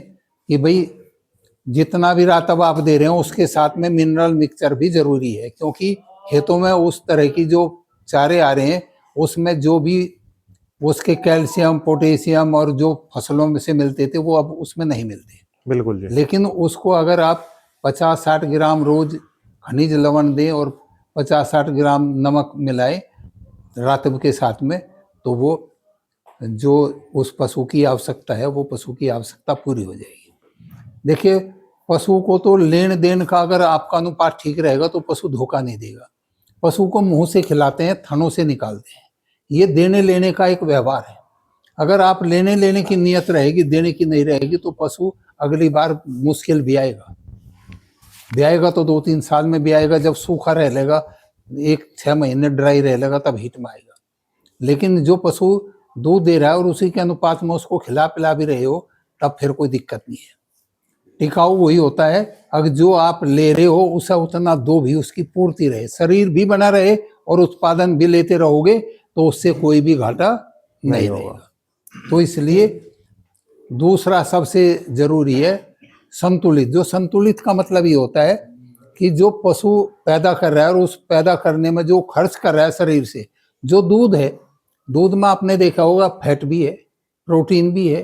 कि भाई जितना भी रातब आप दे रहे हो उसके साथ में मिनरल मिक्सचर भी जरूरी है, क्योंकि खेतों में उस तरह की जो चारे आ रहे हैं उसमें जो भी उसके कैल्शियम, पोटेशियम और जो फसलों में से मिलते थे वो अब उसमें नहीं मिलते। बिल्कुल जी। लेकिन उसको अगर आप 50-60 ग्राम रोज खनिज लवण दें और 50-60 ग्राम नमक मिलाए रातब के साथ में, तो वो जो उस पशु की आवश्यकता है वो पशु की आवश्यकता पूरी हो जाएगी। देखिए, पशु को तो लेन देन का अगर आपका अनुपात ठीक रहेगा तो पशु धोखा नहीं देगा। पशु को मुंह से खिलाते हैं, थनों से निकालते हैं, ये देने लेने का एक व्यवहार है। अगर आप लेने लेने की नियत रहेगी, देने की नहीं रहेगी, तो पशु अगली बार मुश्किल भी आएगा तो 2-3 साल में भी आएगा, जब सूखा रह लेगा, 1-6 महीने ड्राई रह लेगा, तब हीट में आएगा। लेकिन जो पशु दूध दे रहा है और उसी के अनुपात में उसको खिला पिला भी रहे हो, तब फिर कोई दिक्कत नहीं है। टिकाऊ वही होता है, अगर जो आप ले रहे हो उसे उतना दो भी, उसकी पूर्ति रहे, शरीर भी बना रहे और उत्पादन भी लेते रहोगे, तो उससे कोई भी घाटा नहीं रहेगा। तो इसलिए दूसरा सबसे जरूरी है संतुलित। जो संतुलित का मतलब ये होता है कि जो पशु पैदा कर रहा है और उस पैदा करने में जो खर्च कर रहा है शरीर से, जो दूध है, दूध में आपने देखा होगा फैट भी है, प्रोटीन भी है,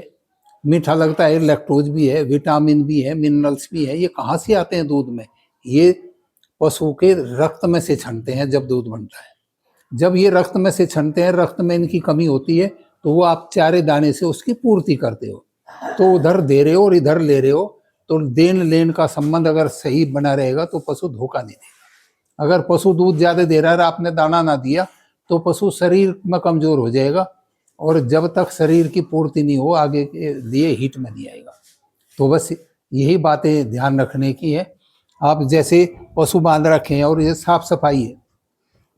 मीठा लगता है, लैक्टोज भी है, विटामिन भी है, मिनरल्स भी है। ये कहाँ से आते हैं दूध में? ये पशु के रक्त में से छनते हैं जब दूध बनता है। जब ये रक्त में से छनते हैं, रक्त में इनकी कमी होती है, तो वो आप चारे दाने से उसकी पूर्ति करते हो। तो उधर दे रहे हो और इधर ले रहे हो, तो देन लेन का संबंध अगर सही बना रहेगा तो पशु धोखा नहीं देगा। अगर पशु दूध ज्यादा दे रहा है और आपने दाना ना दिया तो पशु शरीर में कमजोर हो जाएगा, और जब तक शरीर की पूर्ति नहीं हो आगे के लिए हीट में नहीं आएगा। तो बस यही बातें ध्यान रखने की है। आप जैसे पशु बांध रखे हैं और ये साफ सफाई है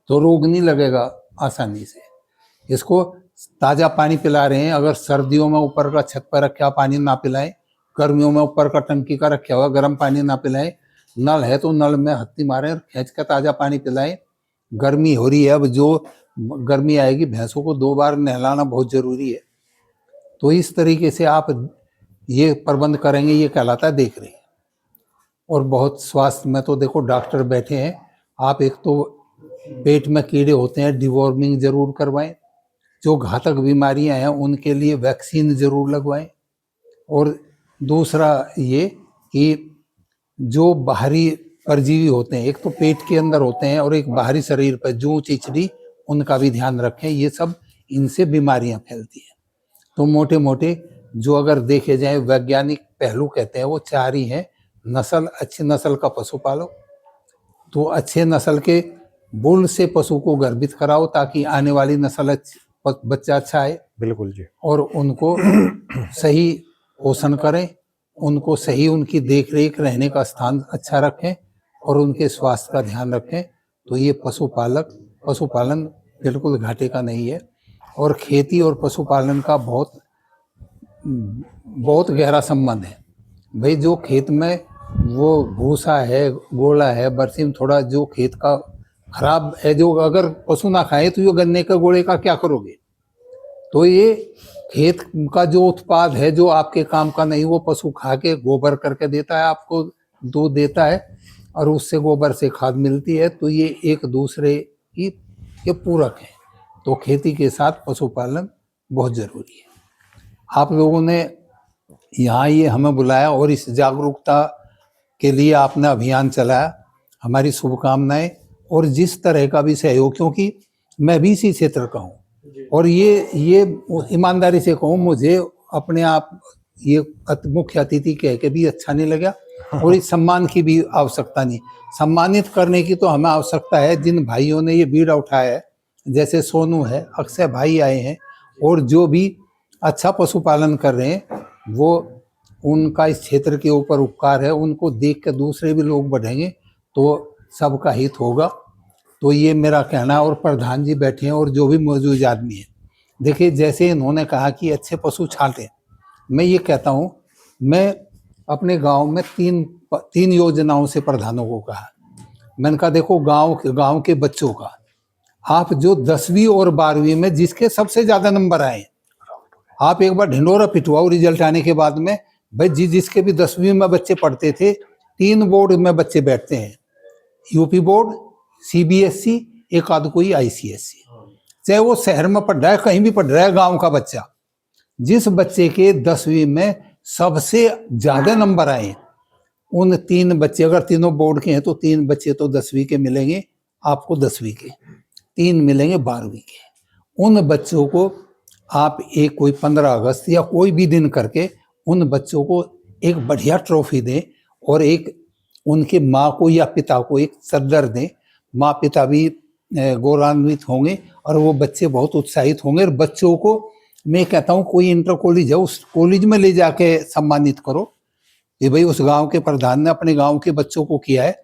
तो रोग नहीं लगेगा आसानी से। इसको ताज़ा पानी पिला रहे हैं, अगर सर्दियों में ऊपर का छत पर रखा पानी ना पिलाएं, गर्मियों में ऊपर का टंकी का रखा हुआ गर्म पानी ना पिलाएं, नल है तो नल में हत्ती मारें और खींच कर ताज़ा पानी पिलाएं। गर्मी हो रही है, अब जो गर्मी आएगी भैंसों को 2 बार नहलाना बहुत ज़रूरी है। तो इस तरीके से आप ये प्रबंध करेंगे, ये कहलाता है देख रहे हैं। और बहुत स्वास्थ्य में तो देखो डॉक्टर बैठे हैं, आप एक तो पेट में कीड़े होते हैं डिवॉर्मिंग जरूर करवाएं, जो घातक बीमारियां हैं उनके लिए वैक्सीन जरूर लगवाएं। और दूसरा ये कि जो बाहरी परजीवी होते हैं, एक तो पेट के अंदर होते हैं और एक बाहरी शरीर पर जूं चिचड़ी, उनका भी ध्यान रखें। ये सब इनसे बीमारियां फैलती हैं। तो मोटे मोटे जो अगर देखे जाए वैज्ञानिक पहलू कहते हैं वो 4 ही हैं। नस्ल, अच्छी नस्ल का पशु पालो, तो अच्छे नस्ल के बुल से पशु को गर्भित कराओ ताकि आने वाली नस्ल बच्चा अच्छा आए। बिल्कुल जी। और उनको सही पोषण करें, उनको सही उनकी देख रेख रहने का स्थान अच्छा रखें और उनके स्वास्थ्य का ध्यान रखें। तो ये पशुपालन बिल्कुल घाटे का नहीं है। और खेती और पशुपालन का बहुत गहरा संबंध है। भाई जो खेत में वो भूसा है, गोला है, बरसी में थोड़ा जो खेत का खराब है, जो अगर पशु ना खाए तो ये गन्ने का गोले का क्या करोगे? तो ये खेत का जो उत्पाद है जो आपके काम का नहीं, वो पशु खा के गोबर करके देता है, आपको दूध देता है और उससे गोबर से खाद मिलती है। तो ये एक दूसरे की ये पूरक है। तो खेती के साथ पशुपालन बहुत जरूरी है। आप लोगों ने यहाँ ये हमें बुलाया और इस जागरूकता के लिए आपने अभियान चलाया, हमारी शुभकामनाएं। और जिस तरह का भी सहयोग, क्योंकि मैं भी इसी क्षेत्र का हूँ और ये ईमानदारी से कहूँ, मुझे अपने आप ये मुख्य अतिथि कह के भी अच्छा नहीं लगा और इस सम्मान की भी आवश्यकता नहीं। सम्मानित करने की तो हमें आवश्यकता है जिन भाइयों ने ये बीड़ा उठाया है, जैसे सोनू है, अक्षय भाई आए हैं, और जो भी अच्छा पशुपालन कर रहे हैं, वो उनका इस क्षेत्र के ऊपर उपकार है। उनको देख के दूसरे भी लोग बढ़ेंगे तो सबका हित होगा। तो ये मेरा कहना। और प्रधान जी बैठे हैं और जो भी मौजूद आदमी है, देखिए जैसे इन्होंने कहा कि अच्छे पशु छांटें, मैं ये कहता हूँ, मैं अपने गांव में तीन योजनाओं से प्रधानों को कहा। मैंने कहा देखो गांव के बच्चों का, आप जो 10वीं और 12वीं में जिसके सबसे ज्यादा नंबर आए, आप एक बार ढिंडोरा पिटवाओ रिजल्ट आने के बाद में। भाई जिसके भी 10वीं में बच्चे पढ़ते थे, 3 बोर्ड में बच्चे बैठते हैं, यूपी बोर्ड, CBSE, एक आध कोई ICSE। चाहे वो शहर में पढ़ रहा है, कहीं भी पढ़ रहा है, गांव का बच्चा, जिस बच्चे के 10वीं में सबसे ज्यादा नंबर आए, उन 3 बच्चे, अगर तीनों बोर्ड के हैं तो 3 बच्चे तो 10वीं के मिलेंगे आपको, 10वीं के 3 मिलेंगे 12वीं के। उन बच्चों को आप एक कोई 15 अगस्त या कोई भी दिन करके उन बच्चों को एक बढ़िया ट्रॉफी दें और एक उनके माँ को या पिता को एक सदर दें। माँ पिता भी गौरवान्वित होंगे और वो बच्चे बहुत उत्साहित होंगे। और बच्चों को मैं कहता हूँ कोई इंटर कॉलेज है, उस कॉलेज में ले जाके सम्मानित करो कि भाई उस गांव के प्रधान ने अपने गांव के बच्चों को किया है,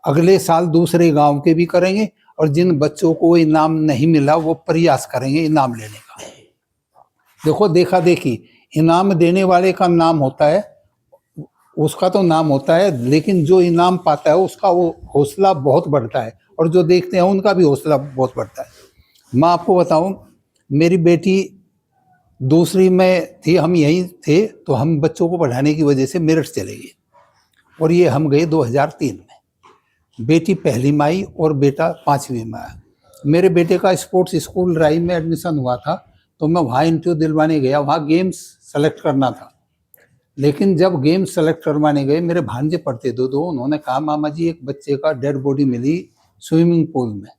अगले साल दूसरे गांव के भी करेंगे। और जिन बच्चों को इनाम नहीं मिला वो प्रयास करेंगे इनाम लेने का। देखो देखा देखी, इनाम देने वाले का नाम होता है, उसका तो नाम होता है, लेकिन जो इनाम पाता है उसका वो हौसला बहुत बढ़ता है और जो देखते हैं उनका भी हौसला बहुत बढ़ता है। मैं आपको बताऊं, मेरी बेटी दूसरी में थी, हम यहीं थे, तो हम बच्चों को पढ़ाने की वजह से मेरठ चले गए और ये हम गए 2003 में। बेटी पहली में आई और बेटा 5वीं में आया। मेरे बेटे का स्पोर्ट्स स्कूल राई में एडमिशन हुआ था, तो मैं वहाँ इंटरव्यू दिलवाने गया। वहाँ गेम्स सेलेक्ट करना था, लेकिन जब गेम सेलेक्ट करवाने गए, मेरे भांजे पढ़ते दो, उन्होंने कहा मामा जी एक बच्चे का डेड बॉडी मिली स्विमिंग पूल में।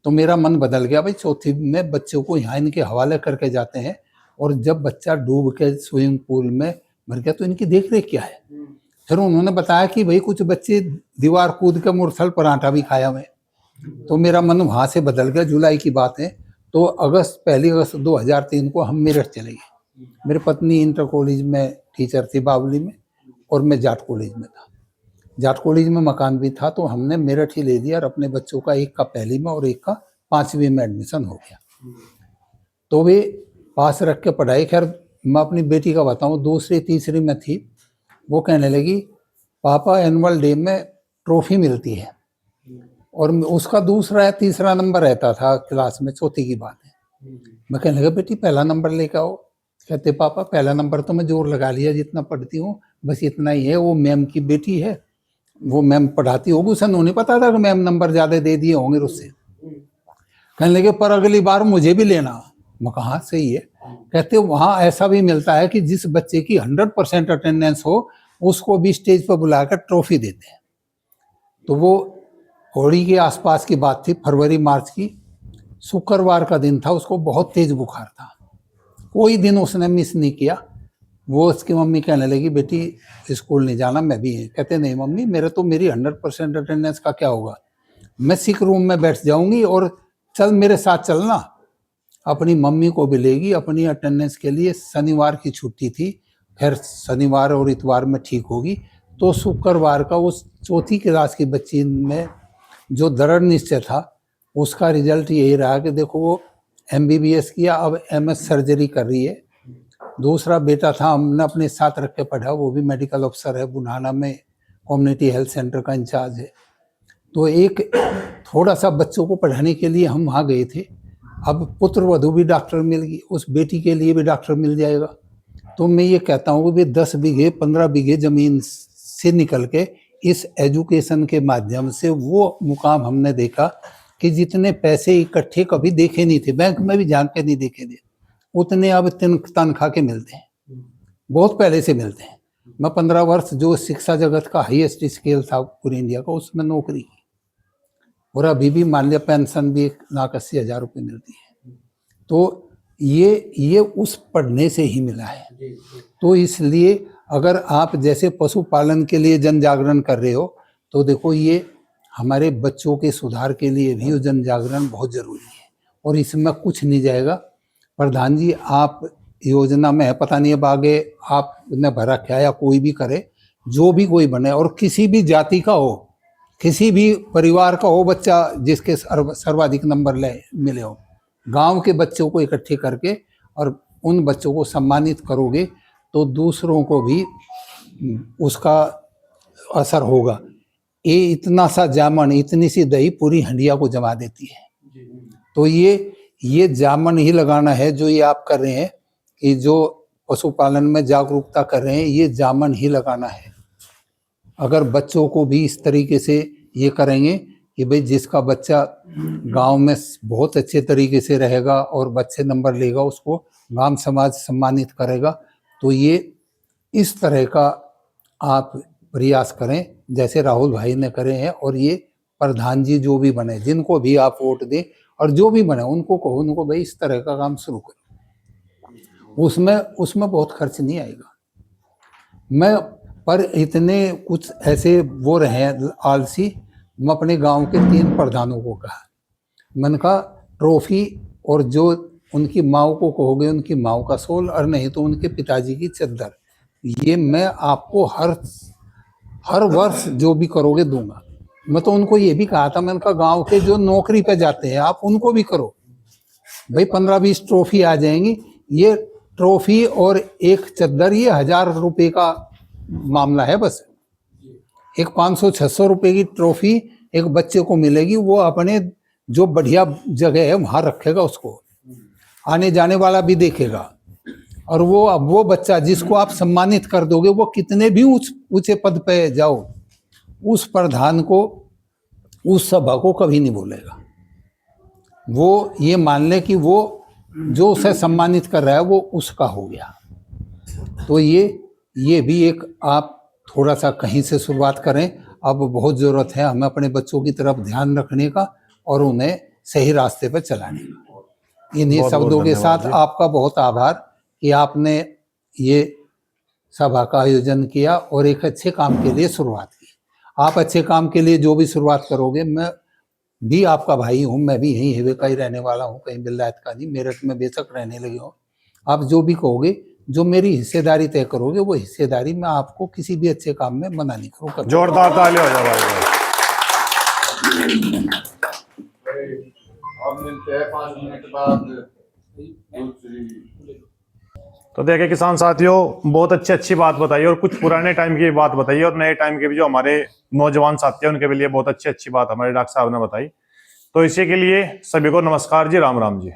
तो मेरा मन बदल गया, भाई चौथी में बच्चों को यहाँ इनके हवाले करके जाते हैं, और जब बच्चा डूब के स्विमिंग पूल में मर गया तो इनकी देख रेख क्या है। फिर उन्होंने बताया कि भाई कुछ बच्चे दीवार कूद के मुरसल पराठा भी खाया हुए। तो मेरा मन वहां से बदल गया। जुलाई की बात है, तो पहली अगस्त 2003 को हम मेरठ चले गए। मेरी पत्नी इंटर कॉलेज में टीचर थी बावली में, और मैं जाट कॉलेज में था। जाट कॉलेज में मकान भी था, तो हमने मेरठ ही ले लिया, और अपने बच्चों का एक का पहली में और एक का 5वीं में एडमिशन हो गया। तो वे पास रख के पढ़ाई। खैर मैं अपनी बेटी का बताऊं, दूसरी तीसरी में थी, वो कहने लगी पापा एनुअल डे में ट्रॉफी मिलती है, और उसका दूसरा या तीसरा नंबर रहता था क्लास में, चौथी की बात है। मैं कहने लगा बेटी पहला नंबर लेकर आओ। कहते पापा पहला नंबर तो मैं जोर लगा लिया, जितना पढ़ती हूँ बस इतना ही है, वो मैम की बेटी है, वो मैम पढ़ाती होगी, उसे नहीं पता था कि मैम नंबर ज्यादा दे दिए होंगे उससे। कहने लगे पर अगली बार मुझे भी लेना। मैं कहा सही है। कहते वहां ऐसा भी मिलता है कि जिस बच्चे की 100% अटेंडेंस हो उसको भी स्टेज पर बुलाकर ट्रॉफी देते हैं। तो वो होली के आसपास की बात थी, फरवरी मार्च की, शुक्रवार का दिन था, उसको बहुत तेज बुखार था, कोई दिन उसने मिस नहीं किया। वो उसकी मम्मी कहने लगी बेटी स्कूल नहीं जाना, मैं भी है। कहते नहीं मम्मी मेरी 100% अटेंडेंस का क्या होगा, मैं सिक रूम में बैठ जाऊंगी और चल मेरे साथ चलना। अपनी मम्मी को भी लेगी अपनी अटेंडेंस के लिए। शनिवार की छुट्टी थी, फिर शनिवार और इतवार में ठीक होगी। तो शुक्रवार का उस चौथी क्लास की बच्ची में जो दृढ़ निश्चय था, उसका रिजल्ट यही रहा कि देखो वो MBBS किया, अब MS सर्जरी कर रही है। दूसरा बेटा था, हमने अपने साथ रख के पढ़ा, वो भी मेडिकल अफसर है, बुनाना में कम्युनिटी हेल्थ सेंटर का इंचार्ज है। तो एक थोड़ा सा बच्चों को पढ़ाने के लिए हम वहाँ गए थे। अब पुत्र वधू भी डॉक्टर मिल गई, उस बेटी के लिए भी डॉक्टर मिल जाएगा। तो मैं ये कहता हूँ कि 10 बीघे 15 बीघे जमीन से निकल के इस एजुकेशन के माध्यम से वो मुकाम हमने देखा कि जितने पैसे इकट्ठे कभी देखे नहीं थे, बैंक में भी जान के नहीं देखे थे, उतने अब तनख्वाह के मिलते हैं, बहुत पहले से मिलते हैं। मैं 15 वर्ष जो शिक्षा जगत का हाईएस्ट स्केल था पूरे इंडिया का, उसमें नौकरी की, और अभी भी मान लिया पेंशन भी 1,80,000 रुपये मिलती है। तो ये उस पढ़ने से ही मिला है। तो इसलिए अगर आप जैसे पशुपालन के लिए जन जागरण कर रहे हो, तो देखो ये हमारे बच्चों के सुधार के लिए भी जन जागरण बहुत जरूरी है, और इसमें कुछ नहीं जाएगा। प्रधान जी आप योजना में है, पता नहीं अब आगे आपने भरा क्या या कोई भी करे, जो भी कोई बने और किसी भी जाति का हो, किसी भी परिवार का हो बच्चा जिसके सर्वाधिक नंबर मिले हो, गांव के बच्चों को इकट्ठे करके और उन बच्चों को सम्मानित करोगे तो दूसरों को भी उसका असर होगा। ये इतना सा जामन, इतनी सी दही पूरी हंडिया को जमा देती है। तो ये जामन ही लगाना है जो ये आप कर रहे हैं, कि जो पशुपालन में जागरूकता कर रहे हैं, ये जामन ही लगाना है। अगर बच्चों को भी इस तरीके से ये करेंगे कि भाई जिसका बच्चा गांव में बहुत अच्छे तरीके से रहेगा और अच्छे नंबर लेगा, उसको गांव समाज सम्मानित करेगा, तो ये इस तरह का आप प्रयास करें जैसे राहुल भाई ने करे हैं। और ये प्रधान जी जो भी बने, जिनको भी आप वोट दें और जो भी बने, उनको कहो उनको भाई इस तरह का काम शुरू करो। उसमें बहुत खर्च नहीं आएगा। पर इतने कुछ ऐसे वो रहे आलसी, मैं अपने गांव के 3 प्रधानों को कहा, मैंने कहा ट्रॉफी और जो उनकी माओ को कहोगे उनकी माओ का सोल, और नहीं तो उनके पिताजी की चद्दर, ये मैं आपको हर वर्ष जो भी करोगे दूंगा। मैं तो उनको ये भी कहा था, मैंने कहा गांव के जो नौकरी पे जाते हैं आप उनको भी करो, भाई 15-20 ट्रॉफी आ जाएंगी। ये ट्रॉफी और एक चद्दर ये 1,000 रुपये का मामला है बस। एक 500-600 रुपये की ट्रॉफी एक बच्चे को मिलेगी, वो अपने जो बढ़िया जगह है वहां रखेगा, उसको आने जाने वाला भी देखेगा। और वो बच्चा जिसको आप सम्मानित कर दोगे, वो कितने भी ऊंचे पद पे जाओ, उस प्रधान को, उस सभा को कभी नहीं बोलेगा। वो ये मान ले कि वो जो उसे सम्मानित कर रहा है वो उसका हो गया। तो ये ये भी एक आप थोड़ा सा कहीं से शुरुआत करें। अब बहुत ज़रूरत है हमें अपने बच्चों की तरफ ध्यान रखने का और उन्हें सही रास्ते पर चलाने का। इन्हीं बहुत बहुत शब्दों के धन्यवाद साथ जी। आपका बहुत आभार कि आपने ये सभा का आयोजन किया और एक अच्छे काम के लिए शुरुआत की। आप अच्छे काम के लिए जो भी शुरुआत करोगे, मैं भी आपका भाई हूँ, मैं भी यहीं हेवे का ही रहने वाला हूँ, कहीं बिल्लायत का नहीं, मेरठ में बेशक रहने लगे हो। आप जो भी कहोगे, जो मेरी हिस्सेदारी तय करोगे, वो हिस्सेदारी मैं आपको किसी भी अच्छे काम में मना नहीं करूँगा। जोरदार ताली हो जाए भाई। अब मिलते हैं 5 मिनट बाद दूसरी। तो देखिए किसान साथियों, बहुत अच्छी बात बताई और कुछ पुराने टाइम की बात बताई और नए टाइम के भी जो हमारे नौजवान साथी हैं उनके लिए बहुत अच्छी बात हमारे डॉक्टर साहब ने बताई। तो इसी के लिए सभी को नमस्कार जी, राम राम जी।